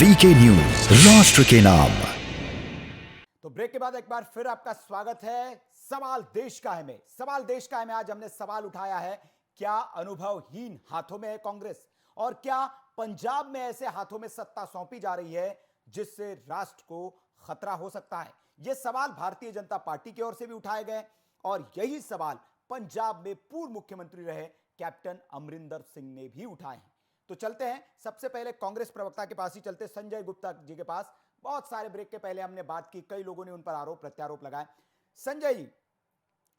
DK news, राष्ट्र के नाम। तो ब्रेक के बाद एक बार फिर आपका स्वागत है सवाल देश का है में। सवाल देश का है में आज हमने सवाल उठाया है, क्या अनुभवहीन हाथों में है कांग्रेस, और क्या पंजाब में ऐसे हाथों में सत्ता सौंपी जा रही है जिससे राष्ट्र को खतरा हो सकता है। यह सवाल भारतीय जनता पार्टी की ओर से भी उठाए गए और यही सवाल पंजाब में पूर्व मुख्यमंत्री रहे कैप्टन अमरिंदर सिंह ने भी उठाए हैं। तो चलते हैं सबसे पहले कांग्रेस प्रवक्ता के पास ही चलते, संजय गुप्ता जी के पास। बहुत सारे ब्रेक के पहले हमने बात की, कई लोगों ने उन पर आरोप प्रत्यारोप लगाए। संजय जी,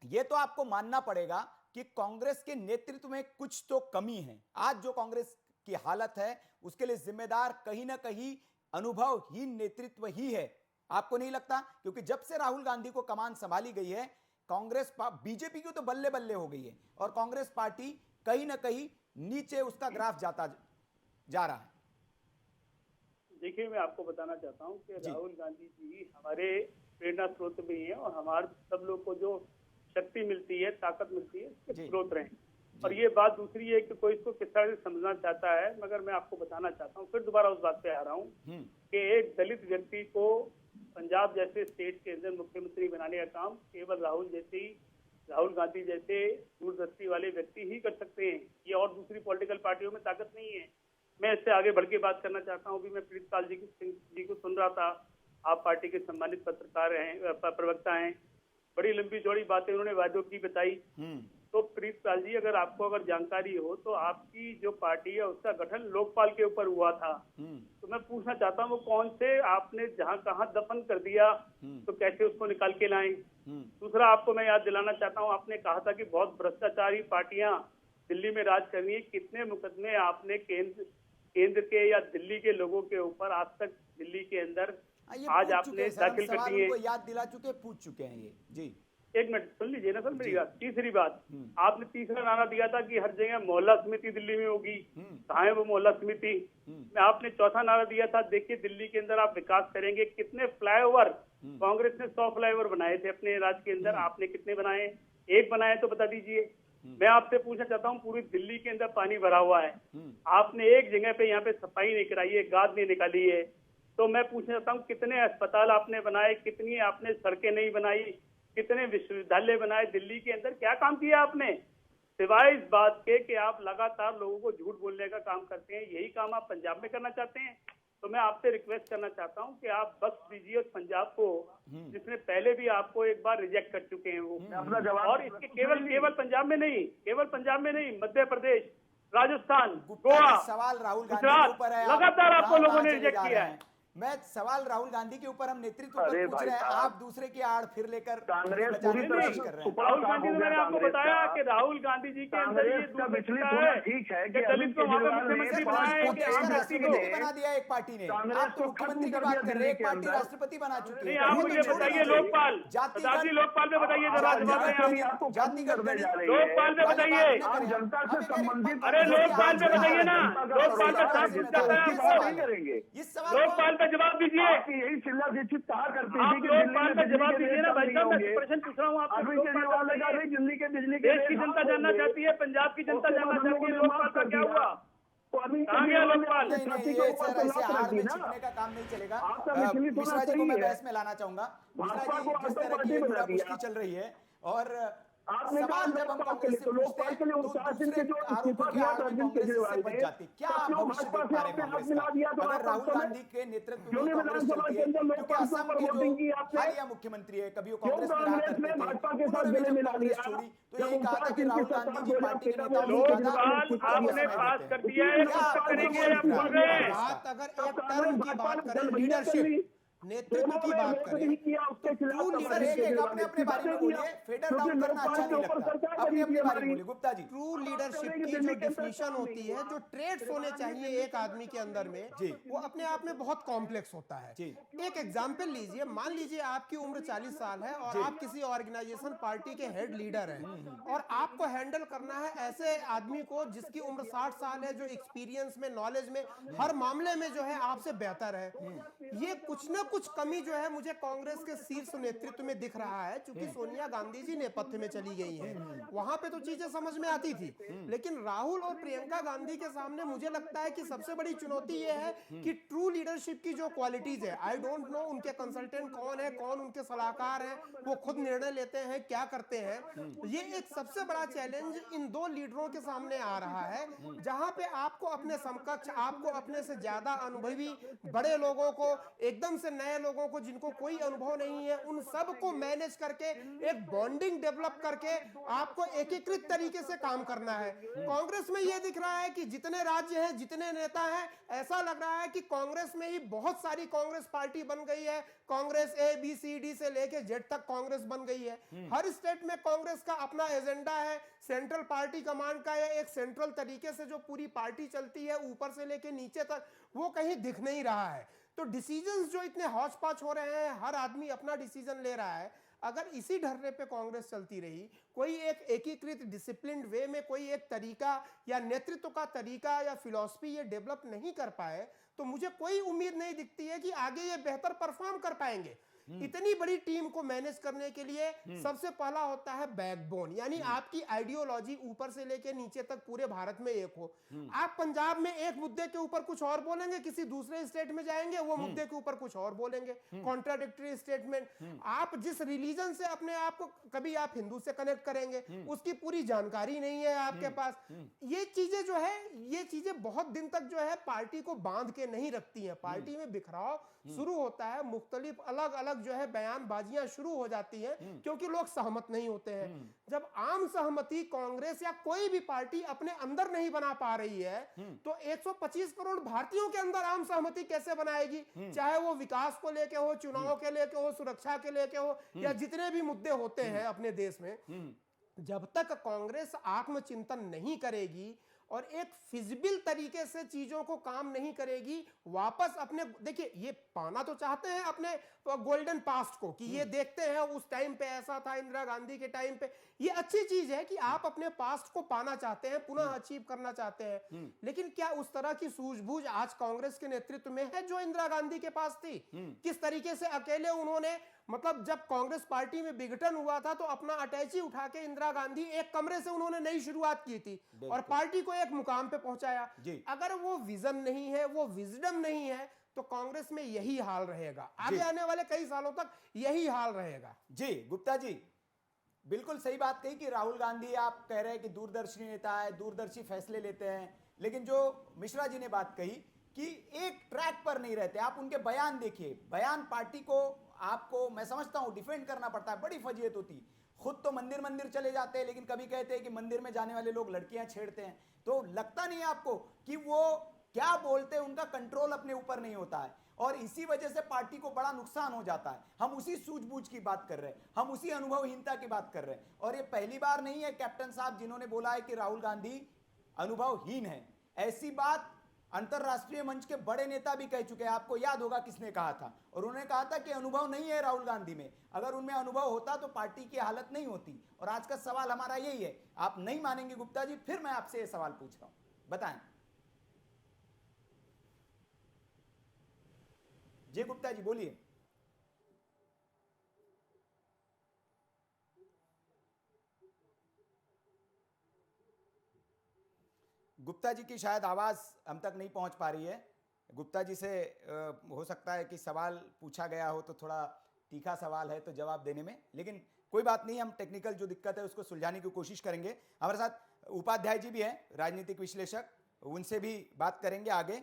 यह तो आपको मानना पड़ेगा कि कांग्रेस के नेतृत्व में कुछ तो कमी है। आज जो कांग्रेस की हालत है उसके लिए जिम्मेदार कहीं ना कहीं अनुभवहीन नेतृत्व ही है, आपको नहीं लगता? क्योंकि जब से राहुल गांधी को कमान संभाली गई है कांग्रेस, बीजेपी की तो बल्ले बल्ले हो गई है और कांग्रेस पार्टी कहीं ना कहीं नीचे उसका ग्राफ जाता जा रहा है। देखिए, मैं आपको बताना चाहता हूं कि राहुल गांधी जी हमारे प्रेरणा स्रोत भी हैं और हमारे सब लोग को जो शक्ति मिलती है, ताकत मिलती है, उसके स्रोत रहे। और ये बात दूसरी है कि कोई इसको किस तरह से समझना चाहता है, मगर मैं आपको बताना चाहता हूँ, फिर दोबारा उस बात पे आ रहा हूँ कि एक दलित व्यक्ति को पंजाब जैसे स्टेट के अंदर मुख्यमंत्री बनाने का काम केवल राहुल गांधी जैसे दूरदृष्टि वाले व्यक्ति ही कर सकते हैं। ये और दूसरी पॉलिटिकल पार्टियों में ताकत नहीं है। मैं इससे आगे बढ़ के बात करना चाहता हूँ। अभी मैं प्रीतपाल जी को सुन रहा था, आप पार्टी के सम्मानित पत्रकार हैं, प्रवक्ता हैं, बड़ी लंबी चौड़ी बातें उन्होंने वादों की बताई। तो प्रीतपाल जी, अगर जानकारी हो तो आपकी जो पार्टी है उसका गठन लोकपाल के ऊपर हुआ था। तो मैं पूछना चाहता हूँ, वो कौन से आपने जहाँ कहाँ दफन कर दिया, तो कैसे उसको निकाल के लाएं? दूसरा, आपको मैं याद दिलाना चाहता हूँ, आपने कहा था कि बहुत भ्रष्टाचारी पार्टियां दिल्ली में राज कर रही है। कितने मुकदमे आपने केंद्र के या दिल्ली के लोगों के ऊपर आज तक दिल्ली के अंदर आज आपने दाखिल कर दिए? याद दिला चुके, पूछ चुके हैं ये जी। एक मिनट सुन लीजिए ना सर मेरी बात। तीसरी बात, आपने तीसरा नारा दिया था कि हर जगह मोहल्ला समिति दिल्ली में होगी। कहाँ है वो मोहल्ला समिति? मैं आपने चौथा नारा दिया था, देखिए दिल्ली के अंदर आप विकास करेंगे। कितने फ्लाईओवर कांग्रेस ने 100 फ्लाईओवर बनाए थे अपने राज्य के अंदर, आपने कितने बनाए? एक बनाए तो बता दीजिए। मैं आपसे पूछना चाहता हूँ, पूरी दिल्ली के अंदर पानी भरा हुआ है, आपने एक जगह पे यहाँ पे सफाई नहीं कराई है, गाद नहीं निकाली है। तो मैं पूछना चाहता हूँ, कितने अस्पताल आपने बनाए, कितनी आपने सड़कें नहीं बनाई, कितने विश्वविद्यालय बनाए दिल्ली के अंदर? क्या काम किया आपने सिवाय इस बात के कि आप लगातार लोगों को झूठ बोलने का काम करते हैं? यही काम आप पंजाब में करना चाहते हैं? तो मैं आपसे रिक्वेस्ट करना चाहता हूं कि आप बख्श दीजिए उस पंजाब को जिसने पहले भी आपको एक बार रिजेक्ट कर चुके हैं। वो अपना जवाब, और इसके केवल पंजाब में नहीं, मध्य प्रदेश, राजस्थान, गोवा, सवाल राहुल गांधी गुजरात, के ऊपर है, लगातार आपको लोगों ने रिजेक्ट किया है। मैं सवाल राहुल गांधी के ऊपर हम नेतृत्व पर पूछ रहे हैं, आप दूसरे की आड़ फिर लेकर कांग्रेस पूरी तरह कोशिश कर रहे हैं। राहुल गांधी ने, मैंने आपको बताया कि राहुल गांधी जी के अंदर ये विचलित होना ठीक है कि दलित को वहां पर मुख्यमंत्री बनाया कि आम व्यक्ति को बना दिया एक पार्टी ने। आप तो मुख्यमंत्री की बात कर रहे हैं, एक पार्टी राष्ट्रपति बना चुकी है। आप मुझे बताइए, लोकपाल लोकपाल में बताइए जरा, जातिगत लोकपाल में बताइए, जनता से संबंधित। अरे लोकपाल में बताइए ना, लोकपाल में करेंगे इस सवाल लोकपाल पे जवाब दीजिए। यही शिमला दीक्षित कहा करती आप थी कि लोकपाल पे जवाब दीजिए ना भाई साहब। मैं प्रश्न पूछ रहा हूँ आपको। दिल्ली के बिजली देश की जनता जानना चाहती है, पंजाब की जनता जानना चाहती है लोकपाल का क्या हुआ, कहाँ गया लोकपाल? ऐसे हार में छिपने का काम नहीं चलेगा। मिश्रा जी को मैं बहस में लाना चाहूंगा। मिश्रा जी, जिस तरह की मुद्दा चल रही है और सवाल जब हम कांग्रेस से पूछते हैं तो दूसरे आरोपों की आड़ में कांग्रेस से बच जाती है। क्या भविष्य देख पा रहे कांग्रेस का अगर राहुल गांधी के नेतृत्व में कांग्रेस चलती है? क्योंकि असम के जो हालिया मुख्यमंत्री है, कभी वो कांग्रेस में रहा करते थे, उन्होंने जब कांग्रेस छोड़ी तो यही कहा था कि राहुल गांधी जी पार्टी के नेताओं लोकपाल आपने पास कर दिया है, करेंगे या भूल गए? अगर एक टर्म की बात करें, लीडरशिप नेतृत्व की बात करें, ट्रू लीडरशिप अपने अपने बारे में बोलिए, फेडर डाउन करना अच्छा नहीं लगता, अपने अपने बारे में बोलिए। गुप्ता जी, ट्रू लीडरशिप की जो डेफिनेशन होती है, जो ट्रेड्स होने चाहिए एक आदमी के अंदर में, वो अपने आप में बहुत कॉम्प्लेक्स होता है। एक एग्जांपल लीजिए, मान लीजिए आपकी उम्र 40 साल है और आप किसी ऑर्गेनाइजेशन पार्टी के हेड लीडर हैं और आपको हैंडल करना है ऐसे आदमी को जिसकी उम्र 60 साल है, जो एक्सपीरियंस में, नॉलेज में, हर मामले में जो है आपसे बेहतर है। ये कुछ ना कुछ कमी जो है मुझे कांग्रेस के शीर्ष नेतृत्व में दिख रहा है, क्योंकि सोनिया गांधी जी नेपथ्य में चली गई हैं, वहां पे तो चीजें समझ में आती थी, लेकिन राहुल और प्रियंका गांधी के सामने मुझे लगता है कि सबसे बड़ी चुनौती यह है कि ट्रू लीडरशिप की जो क्वालिटीज है, आई डोंट नो उनके कंसल्टेंट कौन है, कौन उनके सलाहकार हैं, वो खुद निर्णय लेते हैं, क्या करते हैं, ये एक सबसे बड़ा चैलेंज इन दो लीडरों के सामने आ रहा है, जहां पे आपको अपने समकक्ष, आपको अपने से ज्यादा अनुभवी बड़े लोगों को, एकदम से नए लोगों को जिनको कोई अनुभव नहीं है, उन सबको मैनेज करके एक बॉन्डिंग डेवलप करके आपको एकीकृत तरीके से काम करना है। कांग्रेस में यह दिख रहा है कि जितने राज्य हैं, जितने नेता हैं, ऐसा लग रहा है कि कांग्रेस में ही बहुत सारी कांग्रेस पार्टी बन गई है, Congress A B C D से लेके जेड तक कांग्रेस बन गई है। हर स्टेट में कांग्रेस का अपना एजेंडा है, सेंट्रल पार्टी कमांड का है, एक सेंट्रल तरीके से जो पूरी पार्टी चलती है ऊपर से लेके नीचे तक, वो कहीं दिख नहीं रहा है। तो डिसीजंस जो इतने हौच पाच हो रहे हैं, हर आदमी अपना डिसीजन ले रहा है, अगर इसी ढर्रे पे कांग्रेस चलती रही, कोई एक एकीकृत डिसिप्लिन्ड वे में कोई एक तरीका या नेतृत्व का तरीका या फिलॉसफी ये डेवलप नहीं कर पाए, तो मुझे कोई उम्मीद नहीं दिखती है कि आगे ये बेहतर परफॉर्म कर पाएंगे। इतनी बड़ी टीम को मैनेज करने के लिए सबसे पहला होता है बैकबोन, यानी आपकी आइडियोलॉजी ऊपर से लेके नीचे तक पूरे भारत में एक हो। आप पंजाब में एक मुद्दे के ऊपर कुछ और बोलेंगे, किसी दूसरे स्टेट में जाएंगे वो मुद्दे के ऊपर कुछ और बोलेंगे, कॉन्ट्राडिक्टरी स्टेटमेंट। आप जिस रिलीजन से अपने आप को, कभी आप हिंदू से कनेक्ट करेंगे, उसकी पूरी जानकारी नहीं है आपके पास। ये चीजें जो है, ये चीजें बहुत दिन तक जो है पार्टी को बांध के नहीं रखती हैं। पार्टी में बिखराव शुरू होता है, मुख्तलिफ अलग अलग जो है बयानबाजियां शुरू हो जाती हैं, क्योंकि लोग सहमत नहीं होते हैं। जब आम सहमति कांग्रेस या कोई भी पार्टी अपने अंदर नहीं बना पा रही है, तो 125 करोड़ भारतीयों के अंदर आम सहमति कैसे बनाएगी? चाहे वो विकास को लेके हो, चुनाव के लेके हो, सुरक्षा के लेके हो, या जितने भी मुद्दे होते हैं अपने देश में, जब तक कांग्रेस आत्मचिंतन नहीं करेगी और एक फिजिबल तरीके से चीजों को काम नहीं करेगी, वापस अपने, देखिए ये पाना तो चाहते हैं अपने गोल्डन पास्ट को, कि ये देखते हैं उस टाइम पे ऐसा था, इंदिरा गांधी के टाइम पे, ये अच्छी चीज है कि आप अपने पास्ट को पाना चाहते हैं, पुनः अचीव करना चाहते हैं, लेकिन क्या उस तरह की सूझबूझ आज कांग्रेस के नेतृत्व में है जो इंदिरा गांधी के पास थी? किस तरीके से अकेले उन्होंने, मतलब जब कांग्रेस पार्टी में विघटन हुआ था तो अपना अटैची उठा के इंदिरा गांधी एक कमरे से उन्होंने नई शुरुआत की थी और पार्टी को एक मुकाम पे पहुंचाया। अगर वो विजन नहीं है, वो विजडम नहीं है, तो कांग्रेस में यही हाल रहेगा, आगे आने वाले कई सालों तक यही हाल रहेगा। जी गुप्ता जी, बिल्कुल सही बात कही कि राहुल गांधी, आप कह रहे हैं कि दूरदर्शी नेता है, दूरदर्शी फैसले लेते हैं, लेकिन जो मिश्रा जी ने बात कही कि एक ट्रैक पर नहीं रहते। आप उनके बयान देखिए, बयान पार्टी को, आपको मैं समझता हूं डिफेंड करना पड़ता है, बड़ी फजीयत होती। खुद तो मंदिर मंदिर चले जाते हैं, लेकिन कभी कहते हैं कि मंदिर में जाने वाले लोग लड़कियां छेड़ते हैं, तो लगता नहीं है आपको कि वो क्या बोलते हैं, उनका कंट्रोल अपने ऊपर नहीं होता है, और इसी वजह से पार्टी को बड़ा नुकसान हो जाता है। हम उसी सूझबूझ की बात कर रहे हैं, हम उसी अनुभवहीनता की बात कर रहे हैं, और ये पहली बार नहीं है कैप्टन साहब जिन्होंने बोला है कि राहुल गांधी अनुभवहीन है। ऐसी बात अंतरराष्ट्रीय मंच के बड़े नेता भी कह चुके हैं। आपको याद होगा किसने कहा था, और उन्होंने कहा था कि अनुभव नहीं है राहुल गांधी में, अगर उनमें अनुभव होता तो पार्टी की हालत नहीं होती। और आज का सवाल हमारा यही है, आप नहीं मानेंगे गुप्ता जी, फिर मैं आपसे ये सवाल पूछ रहा हूं, बताएं। जी गुप्ता जी बोलिए। गुप्ता जी की शायद आवाज हम तक नहीं पहुंच पा रही है। गुप्ता जी से हो सकता है कि सवाल पूछा गया हो तो थोड़ा तीखा सवाल है तो जवाब देने में, लेकिन कोई बात नहीं, हम टेक्निकल जो दिक्कत है उसको सुलझाने की कोशिश करेंगे। हमारे साथ उपाध्याय जी भी हैं, राजनीतिक विश्लेषक, उनसे भी बात करेंगे आगे।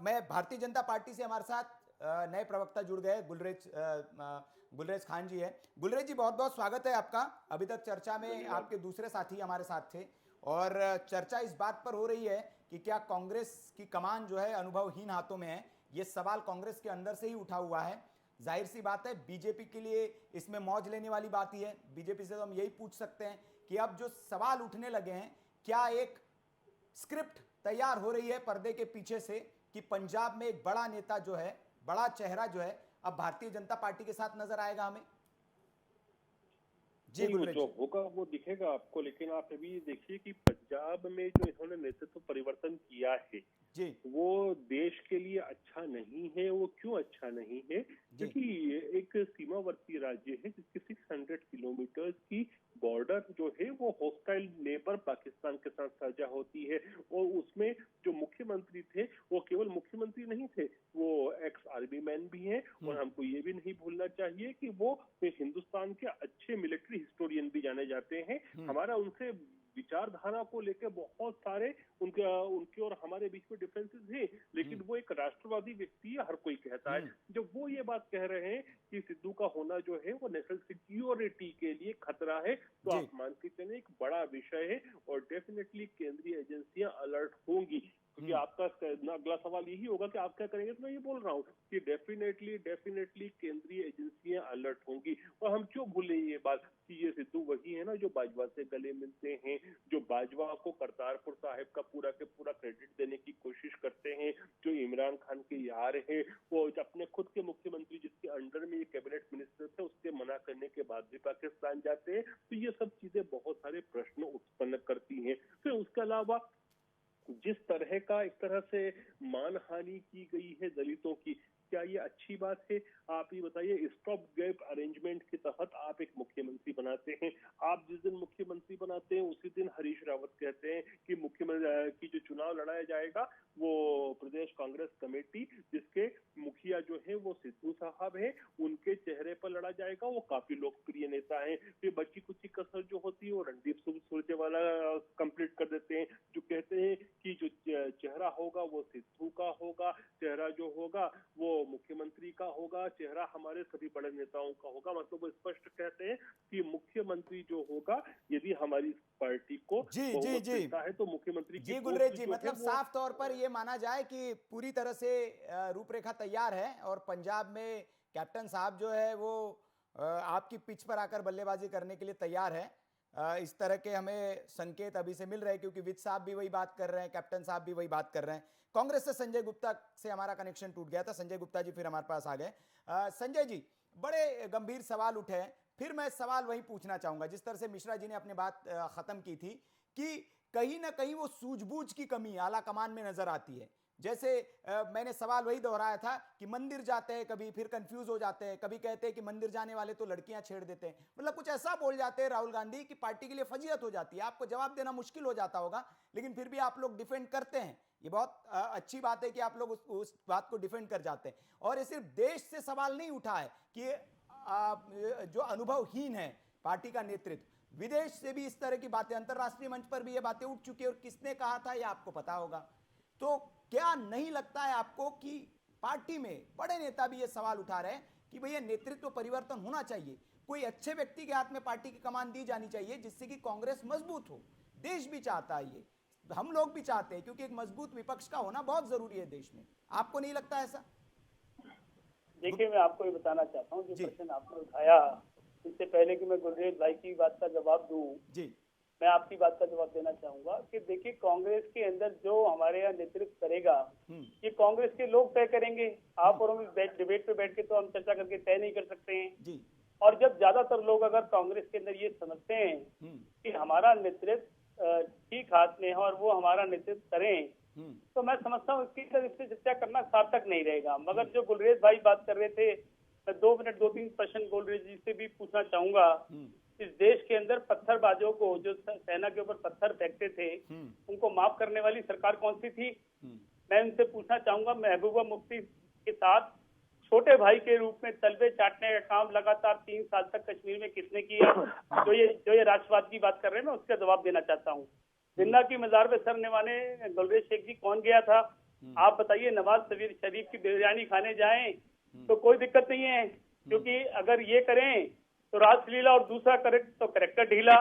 मैं भारतीय जनता पार्टी से हमारे साथ नए प्रवक्ता जुड़ गए, गुलरेज खान जी है। गुलरेज जी बहुत बहुत स्वागत है आपका। अभी तक चर्चा में आपके दूसरे साथी हमारे साथ थे, और चर्चा इस बात पर हो रही है कि क्या कांग्रेस की कमान जो है अनुभवहीन हाथों में है। ये सवाल कांग्रेस के अंदर से ही उठा हुआ है। जाहिर सी बात है बीजेपी के लिए इसमें मौज लेने वाली बात ही है। बीजेपी से तो हम यही पूछ सकते हैं कि अब जो सवाल उठने लगे हैं, क्या एक स्क्रिप्ट तैयार हो रही है पर्दे के पीछे से कि पंजाब में एक बड़ा नेता जो है, बड़ा चेहरा जो है, अब भारतीय जनता पार्टी के साथ नजर आएगा हमें? जी, जो होगा वो दिखेगा आपको, लेकिन आप अभी देखिए कि पंजाब में जो इन्होंने नेतृत्व परिवर्तन किया है जी, वो देश के लिए अच्छा नहीं है। वो क्यों अच्छा नहीं है? मुख्यमंत्री थे वो केवल मुख्यमंत्री नहीं थे, वो एक्स आर्मी मैन भी हैं और हमको ये भी नहीं भूलना चाहिए कि वो हिंदुस्तान के अच्छे मिलिट्री हिस्टोरियन भी जाने जाते हैं। हमारा उनसे विचारधारा को लेकर बहुत सारे उनके और हमारे बीच में डिफरेंसेस हैं, लेकिन वो एक राष्ट्रवादी व्यक्ति है, हर कोई कहता है। जब वो ये बात कह रहे हैं कि सिद्धू का होना जो है वो नेशनल सिक्योरिटी के लिए खतरा है, तो आप मान के चले एक बड़ा विषय है और डेफिनेटली केंद्रीय एजेंसियां अलर्ट होंगी। क्योंकि आपका अगला सवाल यही होगा कि आप क्या करेंगे, तो मैं ये बोल रहा हूँ कि डेफिनेटली केंद्रीय एजेंसियां अलर्ट होंगी। और हम क्यों भूले ये बात कि ये सिद्धू वही है ना जो बाजवा से गले मिलते हैं, जो बाजवा को करतारपुर साहिब का पूरा के पूरा क्रेडिट देने की कोशिश करते हैं, जो इमरान खान के यार है, वो अपने खुद के मुख्यमंत्री जिसके अंडर में ये कैबिनेट मिनिस्टर थे उसके मना करने के बाद भी पाकिस्तान जाते हैं। तो ये सब चीजें बहुत सारे प्रश्न उत्पन्न करती हैं। फिर उसके अलावा जिस तरह का एक तरह से मानहानि की गई है दलितों की, क्या ये अच्छी बात है? आप ये बताइए, स्टॉप गैप अरेंजमेंट के तहत आप एक मुख्यमंत्री बनाते हैं, आप जिस दिन मुख्यमंत्री बनाते हैं उसी दिन हरीश रावत कहते हैं कि मुख्यमंत्री की जो चुनाव लड़ाया जाएगा वो प्रदेश कांग्रेस कमेटी जिसके मुखिया जो है वो सिद्धू साहब है उनके चेहरे पर लड़ा जाएगा, वो काफी लोकप्रिय नेता हैं। फिर बची कुछ कसर जो होती है वो रणदीप सुरजेवाला कंप्लीट कर देते हैं, जो कहते हैं कि जो चेहरा होगा वो सिद्धू का होगा, चेहरा जो होगा वो मुख्यमंत्री का होगा, चेहरा हमारे सभी बड़े नेताओं का होगा। मतलब वो स्पष्ट कहते हैं कि मुख्यमंत्री जो होगा यदि हमारी पार्टी को बहुमत मिलता है तो मुख्यमंत्री जी गुलरेज जी, मतलब साफ तौर पर ये माना जाए कि पूरी तरह से रूपरेखा तैयार है और पंजाब में कैप्टन साहब जो है वो आपकी पिच पर आकर बल्लेबाजी करने के लिए तैयार है। इस तरह के हमें संकेत अभी से मिल रहे हैं क्योंकि विज साहब भी वही बात कर रहे हैं, कैप्टन साहब भी वही बात कर रहे हैं। कांग्रेस से संजय गुप्ता से हमारा कनेक्शन टूट गया था, संजय गुप्ता जी फिर हमारे पास आ गए। संजय जी, बड़े गंभीर सवाल उठे हैं, फिर मैं सवाल वही पूछना चाहूंगा जिस तरह से मिश्रा जी ने अपनी बात खत्म की थी कि कहीं ना कहीं वो सूझबूझ की कमी आला कमान में नजर आती है। जैसे मैंने सवाल वही दोहराया था कि मंदिर जाते हैं कभी, फिर कंफ्यूज हो जाते हैं, कभी कहते हैं कि मंदिर जाने वाले तो लड़कियां छेड़ देते हैं, मतलब कुछ ऐसा बोल जाते हैं राहुल गांधी की पार्टी के लिए फजीहत हो जाती है। आपको जवाब देना मुश्किल हो जाता होगा लेकिन फिर भी आप लोग डिफेंड करते हैं। ये बहुत अच्छी बात है कि आप लोग उस बात को डिफेंड कर जाते हैं। और ये सिर्फ देश से सवाल नहीं उठा है कि जो अनुभवहीन है पार्टी का नेतृत्व, विदेश से भी इस तरह की बातें, अंतरराष्ट्रीय मंच पर भी ये बातें उठ चुकी है और किसने कहा था ये आपको पता होगा। तो क्या नहीं लगता है आपको कि पार्टी में बड़े नेता भी ये सवाल उठा रहे हैं कि भैया नेतृत्व परिवर्तन होना चाहिए, कोई अच्छे व्यक्ति के हाथ में पार्टी की कमान दी जानी चाहिए जिससे कि कांग्रेस मजबूत हो। देश भी चाहता है ये, हम लोग भी चाहते हैं क्योंकि एक मजबूत विपक्ष का होना बहुत जरूरी है देश में। आपको नहीं लगता ऐसा? देखिए, मैं आपको ये बताना चाहता हूँ जो प्रश्न आपने उठाया, इससे पहले कि मैं गुलरेज भाई की बात का जवाब दूं, जी मैं आपकी बात का जवाब देना चाहूंगा कि देखिए, कांग्रेस के अंदर जो हमारे यहाँ नेतृत्व करेगा ये कांग्रेस के लोग तय करेंगे। आप और हम डिबेट पे बैठ के तो हम चर्चा करके तय नहीं कर सकते हैं जी। और जब ज्यादातर लोग अगर कांग्रेस के अंदर ये समझते हैं कि हमारा नेतृत्व ठीक हाथ में है और वो हमारा नेतृत्व करें, तो मैं समझता हूँ इसकी इससे चर्चा करना सार्थक नहीं रहेगा। मगर जो गुलरेज भाई बात कर रहे थे, मैं 2 मिनट 2-3 प्रश्न गुलरेज जी से भी पूछना चाहूंगा। इस देश के अंदर पत्थरबाजों को, जो सेना के ऊपर पत्थर फेंकते थे, उनको माफ करने वाली सरकार कौन सी थी? मैं उनसे पूछना चाहूंगा, महबूबा मुफ्ती के साथ छोटे भाई के रूप में तलबे चाटने का काम लगातार 3 साल तक कश्मीर में किसने किया? जो ये राष्ट्रवाद की बात कर रहे हैं, मैं उसका जवाब देना चाहता हूँ। जिन्ना की मजार पे सर निभाने गुलरेज शेख जी कौन गया था? आप बताइए। नवाज शरीफ की बिरयानी खाने जाएं तो कोई दिक्कत नहीं है, क्योंकि अगर ये करें तो रासलीला और दूसरा करेक्ट तो करेक्टर ढीला।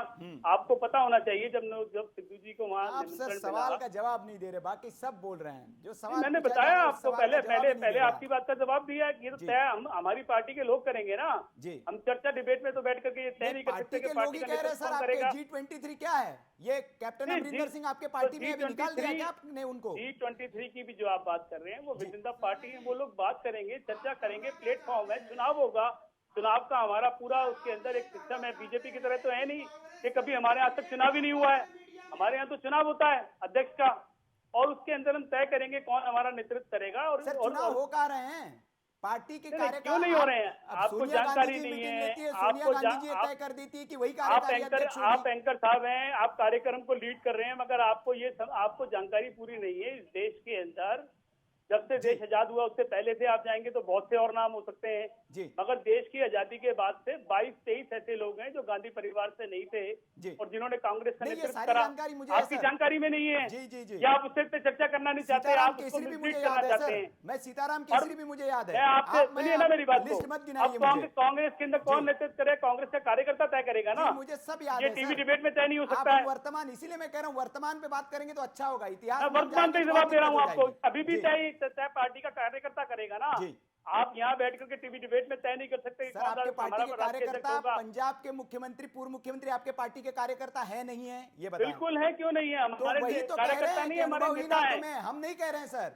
आपको पता होना चाहिए जब सिद्धू जी को वहाँ आप सर सवाल का जवाब नहीं दे रहे, बाकी सब बोल रहे हैं। जो सवाल मैंने बताया आपको, पहले आपकी बात का जवाब दिया। ये तो तय हमारी पार्टी के लोग करेंगे ना जी। हम चर्चा डिबेट में तो बैठ करके ये तय नहीं कर सकते कि पार्टी का नेतृत्व करेगा। G23 क्या है? ये कैप्टन अमरिंदर सिंह आपके पार्टी में निकाल दिया क्या आपने उनको? G23 की भी जो आप बात कर रहे हैं वो भारतीय जनता पार्टी है, वो लोग बात करेंगे, चर्चा करेंगे, प्लेटफॉर्म है, चुनाव होगा। चुनाव का हमारा पूरा उसके अंदर एक सिस्टम है। बीजेपी की तरह तो है नहीं कि कभी हमारे यहाँ तक चुनाव ही नहीं हुआ है। हमारे यहाँ तो चुनाव होता है अध्यक्ष का, और उसके अंदर हम तय करेंगे कौन हमारा नेतृत्व करेगा। और चुनाव हो कहा रहे हैं पार्टी के नहीं, कार्यकाल क्यों नहीं हो रहे हैं? अब आपको सोनिया जानकारी गांधी जी नहीं मीटिंग है। लेती है, सोनिया आपको गांधी जी आप- तय कर देती है कि वही आप कार्यकारी एंकर अध्यक्ष आप होगी। एंकर साहब हैं, आप कार्यक्रम को लीड कर रहे हैं, मगर आपको आपको जानकारी पूरी नहीं है। इस देश के अंदर जब से देश आजाद हुआ उससे पहले से आप जाएंगे तो बहुत से और नाम हो सकते हैं, जी मगर देश की आजादी के बाद से 22-23 ऐसे लोग हैं जो गांधी परिवार से नहीं थे जी। और जिन्होंने कांग्रेस का नहीं, ये नेतृत्व सारी करा। जानकारी मुझे है, आपकी सर। जानकारी में नहीं है जी जी जी या आप उससे पे चर्चा करना नहीं चाहते, सीताराम आप उसको केसरी भी मुझे मिसलीड याद करना है चाहते सर, हैं। मैं सीताराम और केसरी भी मुझे याद है। मैं आपसे सुनिए ना मेरी बात को। लिस्ट मत अब गिनाइए मुझे। कांग्रेस के अंदर कौन जी। नेतृत्व करे, कांग्रेस का कार्यकर्ता तय करेगा ना। जी, मुझे सब याद ये है टीवी सर। डिबेट में तय नहीं हो आप सकता है। वर्तमान, इसीलिए मैं कह रहा हूँ वर्तमान पे बात करेंगे तो अच्छा होगा। इतिहास मैं में वर्तमान पे जाएंगे तो जवाब बहुत दे रहा हूँ दिक्कत हो आपको। जाएगी। अभी भी जी। तय पार्टी का कार्यकर्ता करेगा ना। जी। आप यहाँ बैठ करके टीवी डिबेट में तय नहीं कर सकते कि सर, कौन आपके पार्टी हमारा के राष्ट्रीय अध्यक्ष कार्यकर्ता होगा। पंजाब के मुख्यमंत्री, पूर्व मुख्यमंत्री आपके पार्टी के कार्यकर्ता है नहीं है, ये बताएं। बिल्कुल है, क्यों नहीं है? तो हमारे वही तो कह रहे कार्यकर्ता हैं नहीं कि है, हमारे अनुभवहीन नेता हाथों है। में, हम नहीं कह रहे हैं सर।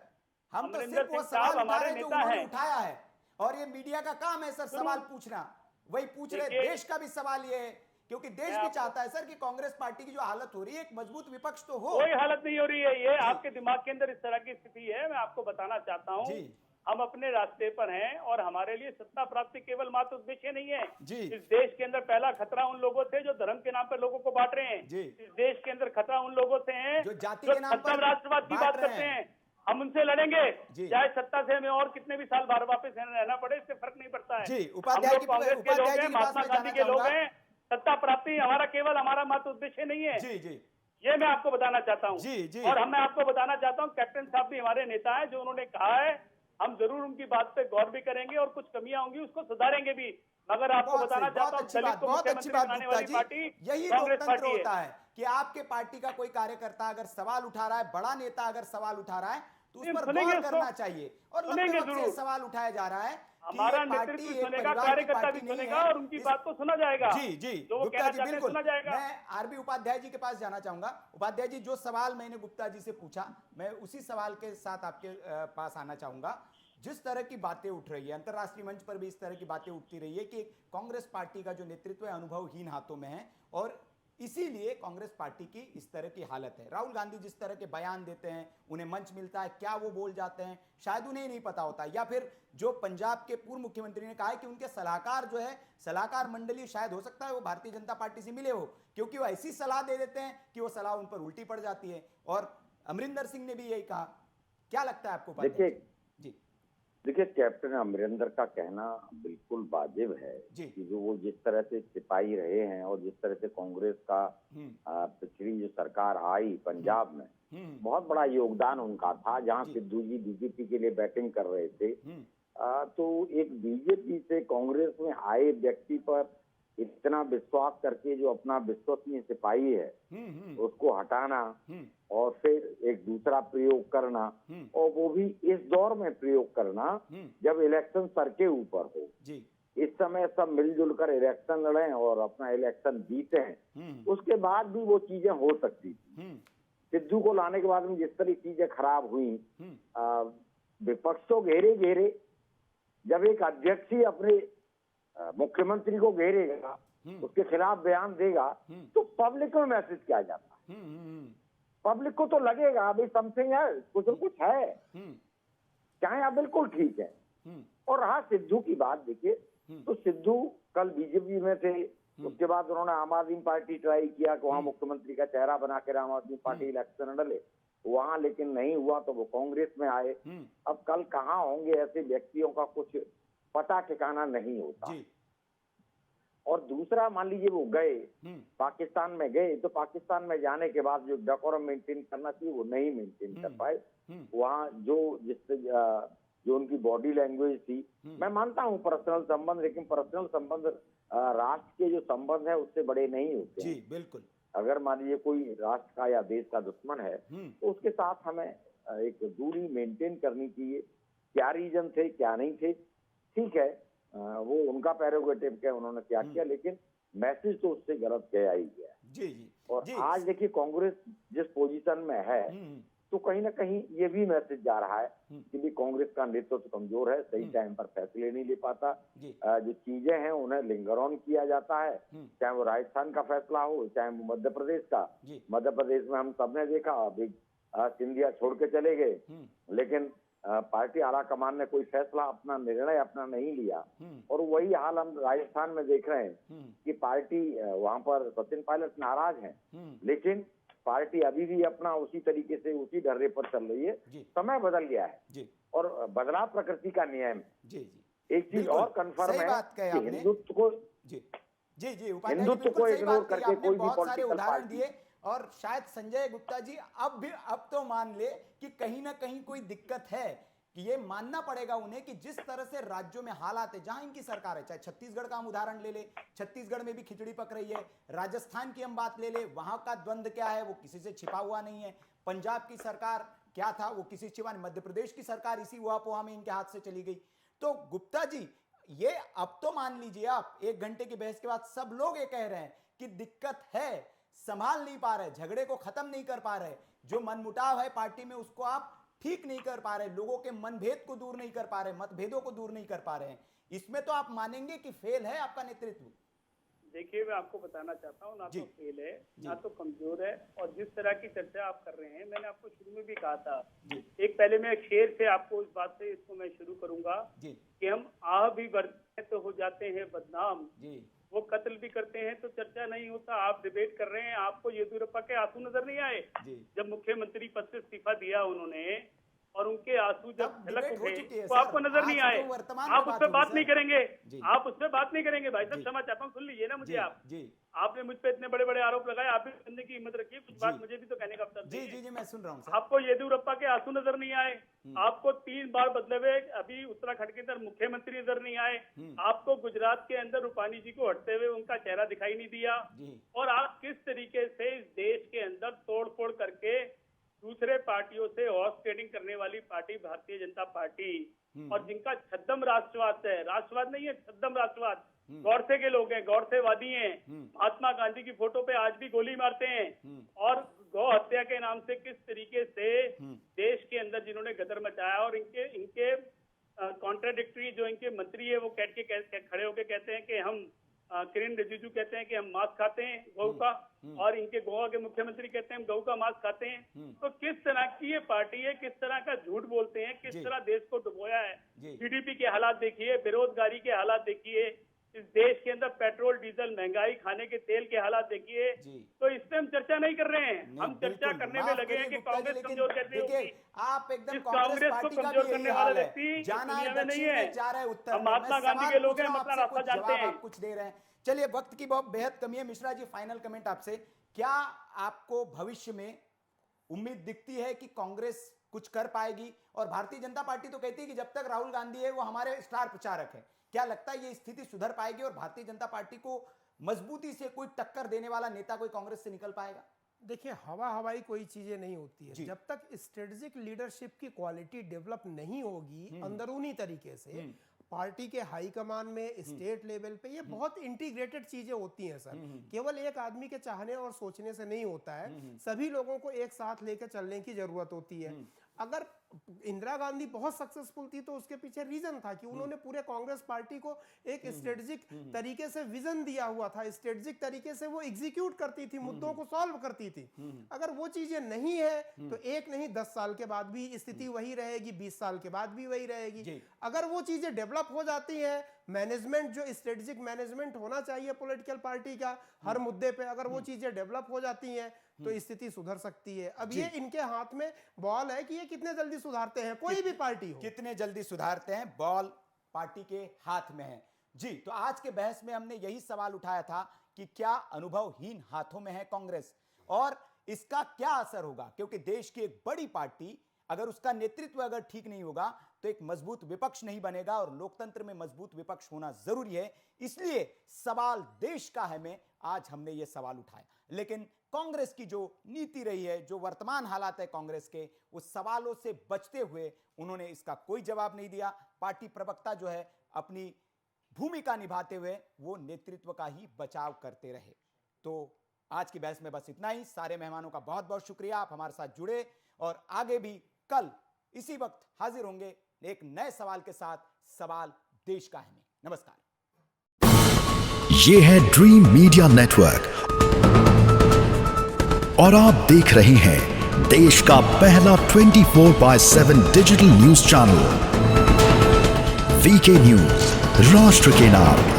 हम तो अमरिंदर सिर्फ वो सिंह सवाल साहब उठा हमारे रहे हैं जो नेता उन्होंने हैं। उठाया है, और ये मीडिया का काम है सर सवाल पूछना। वही पूछ रहे, देखिए, देश का भी सवाल ये है, क्योंकि देश भी चाहता है सर कि कांग्रेस पार्टी की जो हालत हो रही है, एक मजबूत विपक्ष तो हो। कोई हालत नहीं हो रही है। ये आपके दिमाग के अंदर इस तरह की स्थिति है। मैं आपको बताना चाहता हूँ, जी। हम अपने रास्ते पर हैं और हमारे लिए सत्ता प्राप्ति केवल मात्र उद्देश्य नहीं है। जी। इस देश के अंदर पहला खतरा उन लोगों से जो धर्म के नाम पर लोगों को बांट रहे हैं। जी। इस देश के अंदर खतरा उन लोगों से है जो जाति के नाम पर सत्ता राष्ट्रवाद की बांट बात रहे करते हैं। हैं। हम उनसे लड़ेंगे, जी। चाहे सत्ता से हमें और कितने भी साल बाहर वापस रहना पड़े, इससे फर्क नहीं पड़ता है। जी, हम उपाध्याय लोग जी कांग्रेस के लोग के हैं, पास महात्मा मैं गांधी जाना के लोग चाहूंगा। हैं। सत्ता प्राप्ति हमारा मात्र उद्देश्य नहीं है। जी जी ये मैं आपको बताना चाहता हूँ। जी, जी। और मैं आपको बताना चाहता हूँ, कैप्टन साहब भी हमारे नेता है, जो उन्होंने कहा है हम जरूर उनकी बात पे गौर भी करेंगे और कुछ कमियां होंगी उसको सुधारेंगे भी। मगर आपको बहुत बताना सही, चाहता बहुत हूँ, अच्छी दलित बात, को बहुत अच्छी मुख्यमंत्री बात बनाने गुप्ता वाली जी। पार्टी यही कांग्रेस लोकतंत्र पार्टी होता है। है कि आपके पार्टी का कोई कार्यकर्ता अगर सवाल उठा रहा है, बड़ा नेता अगर सवाल उठा रहा है, तो उस हम पर सुनेंगे गौर उसको। करना चाहिए। और लंबे सुनेंगे वक्त से जरूर। सवाल उठाया जा रहा है कि हमारा ये पार्टी नेतृत्व एक सुनेगा, परिवार की कार्यकर्ता पार्टी भी नहीं सुनेगा है। और उनकी इस- बात को सुना जाएगा। जी जी जो वो गुप्ता कहना जी चाहते हैं बिल्कुल। सुना जाएगा। मैं आरबी उपाध्याय जी के पास जाना चाहूंगा। उपाध्याय जी, जो सवाल मैंने गुप्ता जी से पूछा, मैं उसी सवाल के साथ आपके पास आना चाहूंगा। जिस तरह की बातें उठ रही है, अंतर्राष्ट्रीय मंच पर भी इस तरह की बातें उठती रही है कि कांग्रेस पार्टी का जो नेतृत्व है अनुभवहीन हाथों में है, और इसीलिए कांग्रेस पार्टी की इस तरह की हालत है। राहुल गांधी जिस तरह के बयान देते हैं, उन्हें मंच मिलता है, क्या वो बोल जाते हैं शायद उन्हें नहीं पता होता, या फिर जो पंजाब के पूर्व मुख्यमंत्री ने कहा है कि उनके सलाहकार जो है, सलाहकार मंडली शायद हो सकता है वो भारतीय जनता पार्टी से मिले हो, क्योंकि वो ऐसी सलाह दे देते हैं कि वो सलाह उन पर उल्टी पड़ जाती है। और अमरिंदर सिंह ने भी यही कहा। क्या लगता है आपको? देखिए कैप्टन अमरिंदर का कहना बिल्कुल वाजिब है कि जो वो जिस तरह से सिपाही रहे हैं और जिस तरह से कांग्रेस का पिछली जो सरकार आई पंजाब में, बहुत बड़ा योगदान उनका था। जहां सिद्धू जी बीजेपी के लिए बैटिंग कर रहे थे, तो एक बीजेपी से कांग्रेस में आए व्यक्ति पर इतना विश्वास करके जो अपना विश्वसनीय सिपाही है उसको हटाना और फिर एक दूसरा प्रयोग करना, और वो भी इस दौर में प्रयोग करना जब इलेक्शन सर के ऊपर हो। इस समय सब मिलजुल कर इलेक्शन लड़े और अपना इलेक्शन जीते, उसके बाद भी वो चीजें हो सकती थी। सिद्धू को लाने के बाद में जिस तरह चीजें खराब हुई, विपक्ष तो घेरे, जब एक अध्यक्ष ही अपने मुख्यमंत्री को घेरेगा, उसके खिलाफ बयान देगा, तो पब्लिक में मैसेज क्या जाता है? पब्लिक को तो लगेगा अभी समथिंग है, कुछ है, चाहे आप बिल्कुल ठीक है। और रहा सिद्धू की बात, देखिए तो सिद्धू कल बीजेपी में थे, उसके बाद उन्होंने आम आदमी पार्टी ट्राई किया कि वहां मुख्यमंत्री का चेहरा बना के आम आदमी पार्टी इलेक्शन लड़े, वहां लेकिन नहीं हुआ, तो वो कांग्रेस में आए। अब कल कहाँ होंगे ऐसे व्यक्तियों का कुछ पता ठिकाना नहीं होता। और दूसरा, मान लीजिए वो गए पाकिस्तान में गए, तो पाकिस्तान में जाने के बाद जो डेकोरम मेंटेन करना चाहिए वो नहीं मेंटेन कर पाए। वहाँ जो उनकी बॉडी लैंग्वेज थी, मैं मानता हूँ पर्सनल संबंध, लेकिन पर्सनल संबंध राष्ट्र के जो संबंध है उससे बड़े नहीं होते। जी बिल्कुल। अगर मान लीजिए कोई राष्ट्र का या देश का दुश्मन है, तो उसके साथ हमें एक दूरी मेंटेन करनी चाहिए। क्या रीजन थे, क्या नहीं थे, ठीक है, वो उनका प्रेरोगेटिव है, उन्होंने क्या किया, लेकिन मैसेज तो उससे गलत गया ही गया। जी। और आज देखिए कांग्रेस जिस पोजीशन में है, तो कहीं ना कहीं ये भी मैसेज जा रहा है कि भी कांग्रेस का नेतृत्व कमजोर है, सही टाइम पर फैसले नहीं ले पाता, जो चीजें हैं उन्हें लिंगर ऑन किया जाता है, चाहे वो राजस्थान का फैसला हो, चाहे वो मध्य प्रदेश का। मध्य प्रदेश में हम सबने देखा, अभी सिंधिया छोड़ के चले गए, लेकिन पार्टी आला कमान ने कोई फैसला अपना निर्णय अपना नहीं लिया। और वही हाल हम राजस्थान में देख रहे हैं कि पार्टी वहां पर सचिन पायलट नाराज है, लेकिन पार्टी अभी भी अपना उसी तरीके से उसी ढर्रे पर चल रही है। समय बदल गया है और बदलाव प्रकृति का नियम है। एक चीज और कंफर्म है कि हिंदुत्व को हिंदुत्व को इग्नोर करके कोई भी पॉलिटिकल उदाहरण दिए। और शायद संजय गुप्ता जी अब तो मान ले कि कहीं ना कहीं कोई दिक्कत है, कि ये मानना पड़ेगा उन्हें कि जिस तरह से राज्यों में हालात है, जहां इनकी सरकार है, चाहे छत्तीसगढ़ का हम उदाहरण ले ले, छत्तीसगढ़ में भी खिचड़ी पक रही है, राजस्थान की हम बात ले ले, वहां का द्वंद्व क्या है वो किसी से छिपा हुआ नहीं है, पंजाब की सरकार क्या था वो किसी से छिपा नहीं, मध्य प्रदेश की सरकार इसी उहापोहा में इनके हाथ से चली गई। तो गुप्ता जी ये अब तो मान लीजिए आप 1 घंटे की बहस के बाद सब लोग ये कह रहे हैं कि दिक्कत है, संभाल नहीं पा रहे, झगड़े को खत्म नहीं कर पा रहे, जो मनमुटाव है पार्टी में उसको आप ठीक नहीं कर पा रहे, लोगों के मनभेद को दूर नहीं कर पा रहे, मतभेदों को दूर नहीं कर पा रहे हैं। इसमें तो आप मानेंगे कि फेल है आपका नेतृत्व। देखिए मैं आपको बताना चाहता हूँ, ना तो फेल है ना तो कमजोर है। और जिस तरह की चर्चा आप कर रहे हैं, मैंने आपको शुरू में भी कहा था, एक पहले मैं एक शेर से आपको इस बात से इसको मैं शुरू करूंगा कि हम आह भी बढ़ते हैं तो हो जाते हैं बदनाम, वो कत्ल भी करते हैं तो चर्चा नहीं होता। आप डिबेट कर रहे हैं, आपको येदियुरप्पा के आंसू नजर नहीं आए जब मुख्यमंत्री पद से इस्तीफा दिया उन्होंने, और उनके आंसू जब झलक उठे तो आपको नजर नहीं आए। आप उस पर बात नहीं करेंगे, आप उस पर बात नहीं करेंगे। भाई साहब क्षमा चाहता हूँ, सुन लीजिए ना मुझे। आपने मुझ पे इतने बड़े बड़े आरोप लगाए, आप भी सुनने की हिम्मत रखिए, कुछ बात मुझे भी तो कहने का अवसर दीजिए। जी मैं सुन रहा हूँ। आपको येदियुरप्पा के आंसू नजर नहीं आए, आपको 3 बार बदले हुए अभी उत्तराखंड के अंदर मुख्यमंत्री नजर नहीं आए, आपको गुजरात के अंदर रूपानी जी को हटते हुए उनका चेहरा दिखाई नहीं दिया, और आप किस तरीके से इस देश के अंदर तोड़ फोड़ करके दूसरे पार्टियों से हॉर्स ट्रेडिंग करने वाली पार्टी भारतीय जनता पार्टी, और जिनका छद्म राष्ट्रवाद है, राष्ट्रवाद नहीं है छद्म राष्ट्रवाद, गौरसे के लोग हैं, गौरसेवादी हैं, महात्मा गांधी की फोटो पे आज भी गोली मारते हैं, और गौ हत्या के नाम से किस तरीके से देश के अंदर जिन्होंने गदर मचाया, और इनके कॉन्ट्राडिक्टरी जो इनके मंत्री है वो खड़े होके कहते हैं कि हम किरण रिजिजू कहते हैं कि हम मांस खाते हैं गौ का, और इनके गोवा के मुख्यमंत्री कहते हैं हम गौ का मांस खाते हैं। तो किस तरह की ये पार्टी है, किस तरह का झूठ बोलते हैं, किस तरह देश को डुबोया है। जीडीपी के हालात देखिए, बेरोजगारी के हालात देखिए, इस देश के अंदर पेट्रोल डीजल महंगाई, खाने के तेल के हालात देखिए। तो इस पे हम चर्चा नहीं कर रहे हैं, हम चर्चा करने में लगे हैं कि कांग्रेस कमजोर कैसे होगी। आप एकदम कांग्रेस को कमजोर करने वाला व्यक्ति दुनिया में नहीं है। हम महात्मा गांधी के लोग हैं, हम अपना रास्ता जानते हैं। कुछ दे रहे हैं। चलिए वक्त की बहुत बेहद कमी है। मिश्रा जी फाइनल कमेंट आपसे, क्या आपको भविष्य में उम्मीद दिखती है कि कांग्रेस कुछ कर पाएगी? और भारतीय जनता पार्टी तो कहती है कि जब तक राहुल गांधी है वो हमारे स्टार प्रचारक है, क्या लगता है ये स्थिति सुधर पाएगी और भारतीय जनता पार्टी को मजबूती से कोई टक्कर देने वाला नेता कोई कांग्रेस से निकल पाएगा? देखिए हवाई कोई चीजें नहीं होती है जब तक स्ट्रेटेजिक लीडरशिप की क्वालिटी डेवलप नहीं होगी अंदरूनी तरीके से। पार्टी के हाईकमान में स्टेट लेवल पे ये बहुत इंटीग्रेटेड चीजें होती हैं सर, केवल एक आदमी के चाहने और सोचने से नहीं होता है, सभी लोगों को एक साथ लेकर चलने की जरूरत होती है। अगर इंदिरा गांधी बहुत सक्सेसफुल थी तो उसके पीछे रीजन था कि उन्होंने पूरे कांग्रेस पार्टी को एक स्ट्रेटेजिक तरीके से विजन दिया हुआ था, स्ट्रेटेजिक तरीके से वो एग्जीक्यूट करती थी, मुद्दों को सॉल्व करती थी। अगर वो चीजें नहीं है तो एक नहीं 10 साल के बाद भी स्थिति वही रहेगी, 20 साल के बाद भी वही रहेगी। अगर वो चीजें डेवलप हो जाती है, मैनेजमेंट जो स्ट्रेटेजिक मैनेजमेंट होना चाहिए पॉलिटिकल पार्टी का हर मुद्दे पे, अगर वो चीजें डेवलप हो जाती हैं तो स्थिति सुधर सकती है। अब ये इनके हाथ में बॉल है कि ये कितने जल्दी सुधारते हैं, कोई भी पार्टी हो कितने जल्दी सुधारते हैं, बॉल पार्टी के हाथ में है। जी तो आज के बहस में हमने यही सवाल उठाया था कि क्या अनुभवहीन हाथों में है कांग्रेस और इसका क्या असर होगा, क्योंकि देश की एक बड़ी पार्टी अगर उसका नेतृत्व अगर ठीक नहीं होगा तो एक मजबूत विपक्ष नहीं बनेगा, और लोकतंत्र में मजबूत विपक्ष होना जरूरी है। इसलिए सवाल देश का है में आज हमने ये सवाल उठाया। लेकिन कांग्रेस की जो नीति रही है, जो वर्तमान हालात है कांग्रेस के, उस सवालों से बचते हुए उन्होंने इसका कोई जवाब नहीं दिया। पार्टी प्रवक्ता जो है अपनी भूमिका निभाते हुए वो नेतृत्व का ही बचाव करते रहे। तो आज की बहस में बस इतना ही। सारे मेहमानों का बहुत बहुत शुक्रिया, आप हमारे साथ जुड़े, और आगे भी कल इसी वक्त हाजिर होंगे एक नए सवाल के साथ। सवाल देश का है में। नमस्कार। ये है ड्रीम मीडिया नेटवर्क और आप देख रहे हैं देश का पहला 24/7 digital news channel VK news, राष्ट्र के नाम।